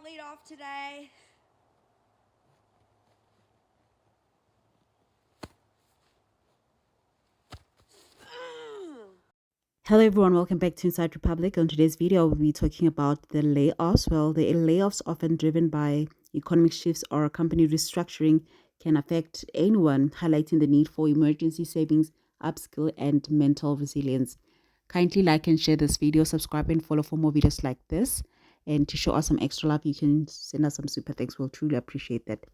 got laid off today. Hello everyone, welcome back to Inside Republic. On today's video, we'll be talking about the layoffs. Well, the layoffs, often driven by economic shifts or company restructuring, can affect anyone, highlighting the need for emergency savings, upskill, and mental resilience. Kindly like and share this video, subscribe and follow for more videos like this. And to show us some extra love, you can send us some super thanks. We'll truly appreciate that.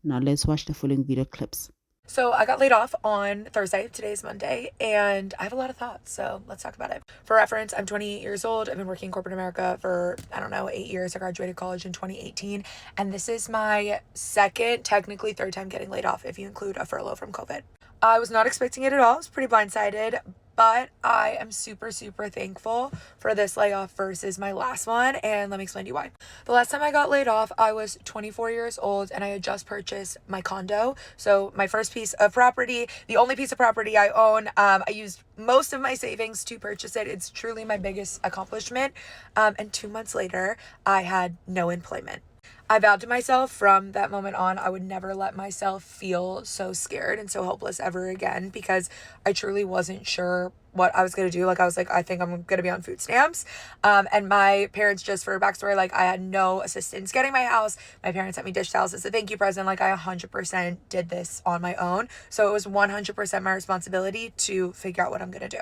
Now let's watch the following video clips. So I got laid off on Thursday. Today's Monday, and I have a lot of thoughts, so let's talk about it. For reference, I'm 28 years old. I've been working in corporate America for, 8 years. I graduated college in 2018, and this is my second, technically third time getting laid off if you include a furlough from COVID. I was not expecting it at all. I was pretty blindsided, but I am super, super thankful for this layoff versus my last one, and let me explain to you why. The last time I got laid off, I was 24 years old, and I had just purchased my condo. So my first piece of property, the only piece of property I own. I used most of my savings to purchase it. It's truly my biggest accomplishment. And 2 months later, I had no employment. I vowed to myself from that moment on, I would never let myself feel so scared and so hopeless ever again, because I truly wasn't sure what I was going to do. I was like, I think I'm going to be on food stamps. And my parents, just for a backstory, I had no assistance getting my house. My parents sent me dish towels as a thank you present. I 100% did this on my own. So it was 100% my responsibility to figure out what I'm going to do.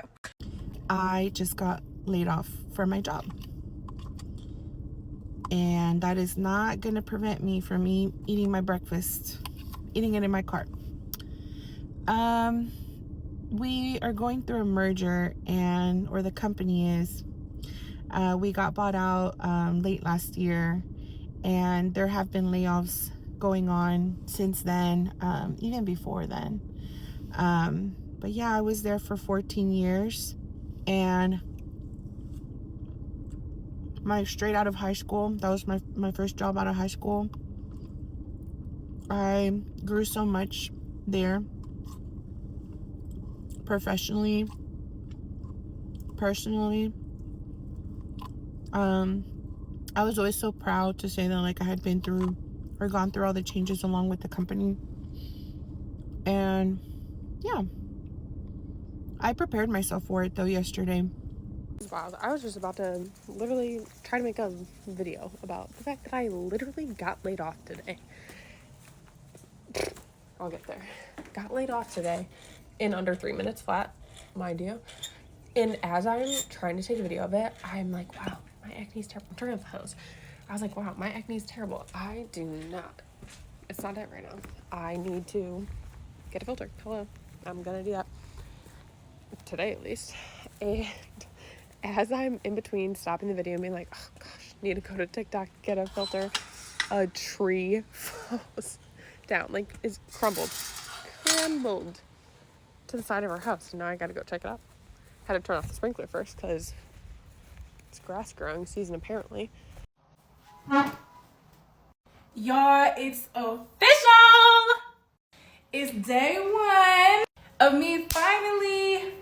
I just got laid off from my job. And that is not going to prevent me from eating my breakfast, eating it in my car. We are going through a merger, or the company is. We got bought out late last year, and there have been layoffs going on since then, even before then. But yeah, I was there for 14 years, and straight out of high school, that was my first job out of high school. I grew so much there, professionally, personally. I was always so proud to say that I had been through or gone through all the changes along with the company. And yeah, I prepared myself for it though yesterday. Wow, I was just about to literally try to make a video about the fact that I literally got laid off today. I'll get there. Got laid off today in under 3 minutes flat, mind you. And as I'm trying to take a video of it, I'm like, wow, my acne's terrible. I'm turning off the hose. I was like, wow, my acne's terrible. I do not. It's not it right now. I need to get a filter. Hello. I'm going to do that. Today, at least. And as I'm in between stopping the video and being like, oh gosh, need to go to TikTok, get a filter, a tree falls down, is crumbled to the side of our house. And now I gotta go check it out. Had to turn off the sprinkler first because it's grass growing season apparently. Y'all, it's official! It's day one of me finally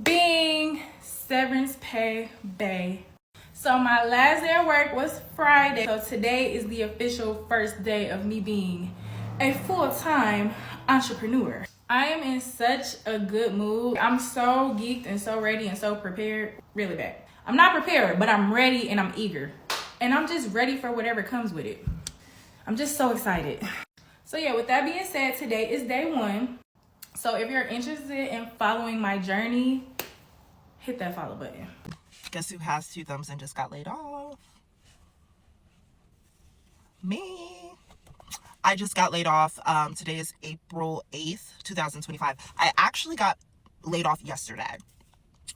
being severance pay bae. So my last day of work was Friday. So today is the official first day of me being a full-time entrepreneur. I am in such a good mood. I'm so geeked and so ready and so prepared. Really bad. I'm not prepared, but I'm ready and I'm eager. And I'm just ready for whatever comes with it. I'm just so excited. So yeah, with that being said, today is day one. So if you're interested in following my journey, hit that follow button. Guess who has 2 thumbs and just got laid off? Me. I just got laid off. Today is April 8th, 2025. I actually got laid off yesterday.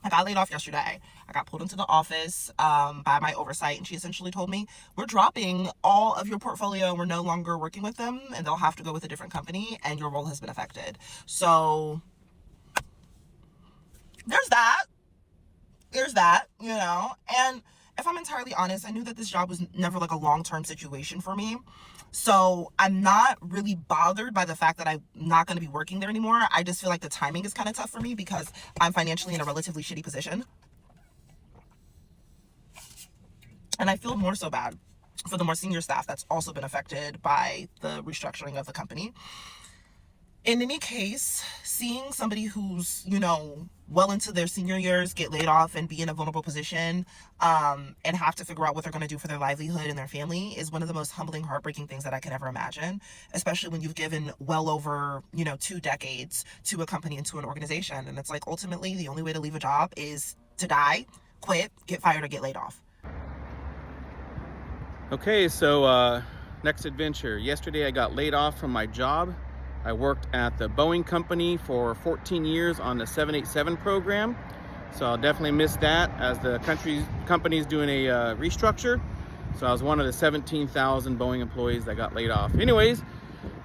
I got pulled into the office by my oversight, and she essentially told me, we're dropping all of your portfolio and we're no longer working with them, and they'll have to go with a different company, and your role has been affected. So there's that, and if I'm entirely honest, I knew that this job was never a long-term situation for me. So I'm not really bothered by the fact that I'm not going to be working there anymore. I just feel like the timing is kind of tough for me because I'm financially in a relatively shitty position. And I feel more so bad for the more senior staff that's also been affected by the restructuring of the company. In any case, seeing somebody who's, well into their senior years get laid off and be in a vulnerable position, and have to figure out what they're going to do for their livelihood and their family is one of the most humbling, heartbreaking things that I could ever imagine, especially when you've given well over, 2 decades to a company and to an organization. And it's like, ultimately, the only way to leave a job is to die, quit, get fired, or get laid off. Okay, so next adventure. Yesterday I got laid off from my job. I worked at the Boeing company for 14 years on the 787 program. So I'll definitely miss that as the company's doing a restructure. So I was one of the 17,000 Boeing employees that got laid off. Anyways,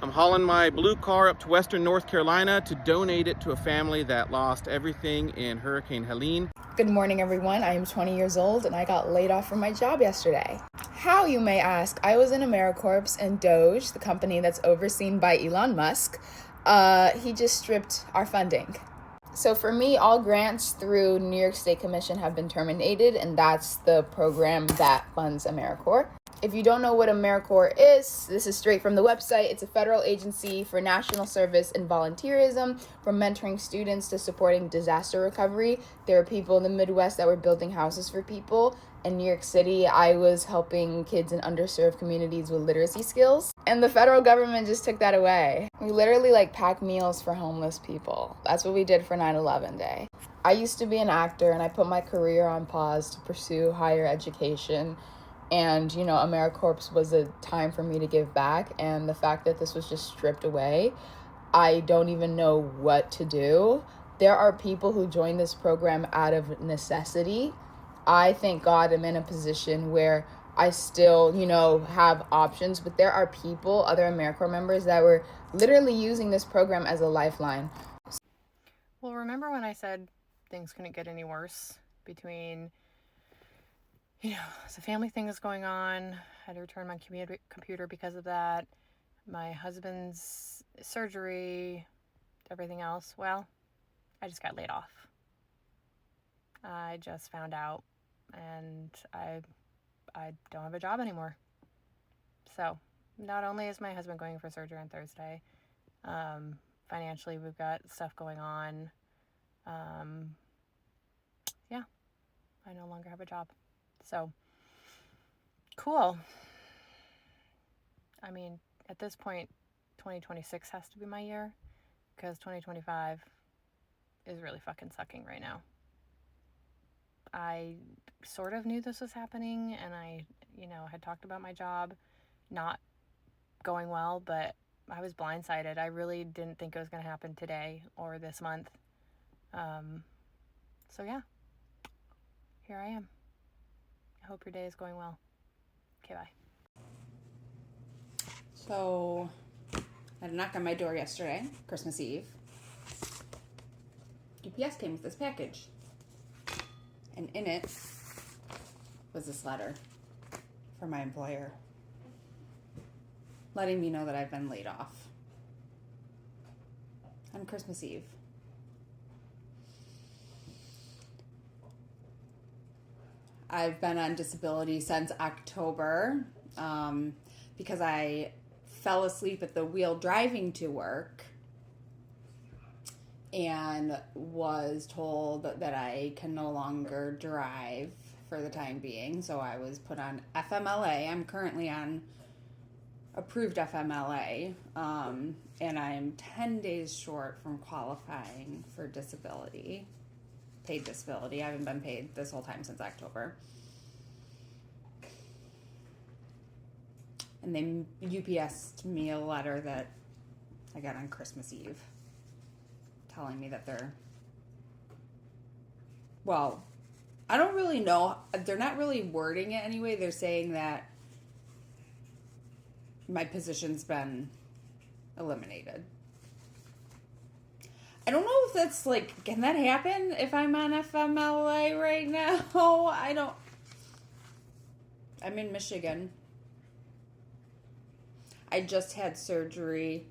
I'm hauling my blue car up to Western North Carolina to donate it to a family that lost everything in Hurricane Helene. Good morning, everyone. I am 20 years old and I got laid off from my job yesterday. How, you may ask? I was in AmeriCorps and Doge, the company that's overseen by Elon Musk. He just stripped our funding. So for me, all grants through New York State Commission have been terminated, and that's the program that funds AmeriCorps. If you don't know what AmeriCorps is, this is straight from the website. It's a federal agency for national service and volunteerism, from mentoring students to supporting disaster recovery. There are people in the Midwest that were building houses for people. In New York City, I was helping kids in underserved communities with literacy skills. And the federal government just took that away. We literally pack meals for homeless people. That's what we did for 9/11 day. I used to be an actor and I put my career on pause to pursue higher education. And, AmeriCorps was a time for me to give back. And the fact that this was just stripped away, I don't even know what to do. There are people who join this program out of necessity. I thank God I'm in a position where I still, have options. But there are people, other AmeriCorps members, that were literally using this program as a lifeline. Well, remember when I said things couldn't get any worse between... it's a family thing that's going on. I had to return my computer because of that. My husband's surgery, everything else. Well, I just got laid off. I just found out, and I don't have a job anymore. So, not only is my husband going for surgery on Thursday, financially we've got stuff going on. Yeah, I no longer have a job. So, cool. I mean, at this point, 2026 has to be my year, because 2025 is really fucking sucking right now. I sort of knew this was happening, and I, had talked about my job not going well, but I was blindsided. I really didn't think it was going to happen today or this month. So yeah, here I am. I hope your day is going well. Okay, bye. So, I had a knock on my door yesterday, Christmas Eve. UPS came with this package. And in it was this letter from my employer, letting me know that I've been laid off on Christmas Eve. I've been on disability since October because I fell asleep at the wheel driving to work and was told that I can no longer drive for the time being. So I was put on FMLA. I'm currently on approved FMLA, and I'm 10 days short from qualifying for disability. Paid disability. I haven't been paid this whole time since October. And they UPS'd me a letter that I got on Christmas Eve telling me that I don't really know. They're not really wording it anyway. They're saying that my position's been eliminated. I don't know if that's can that happen if I'm on FMLA right now? I'm in Michigan. I just had surgery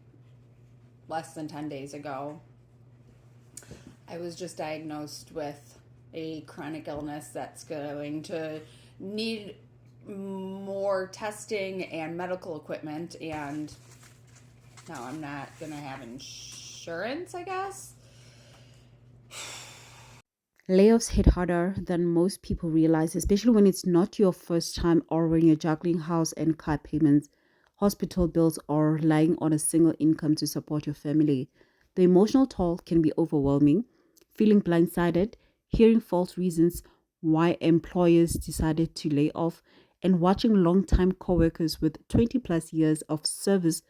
less than 10 days ago. I was just diagnosed with a chronic illness that's going to need more testing and medical equipment, and now I'm not going to have insurance, I guess. Layoffs hit harder than most people realize, especially when it's not your first time or when you're juggling house and car payments, hospital bills, or relying on a single income to support your family. The emotional toll can be overwhelming. Feeling blindsided, hearing false reasons why employers decided to lay off, and watching long-time coworkers with 20 plus years of service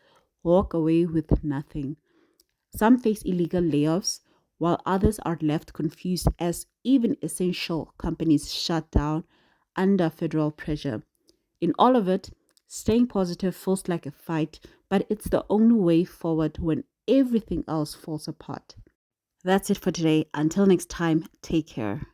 walk away with nothing. Some face illegal layoffs, while others are left confused as even essential companies shut down under federal pressure. In all of it, staying positive feels like a fight, but it's the only way forward when everything else falls apart. That's it for today. Until next time, take care.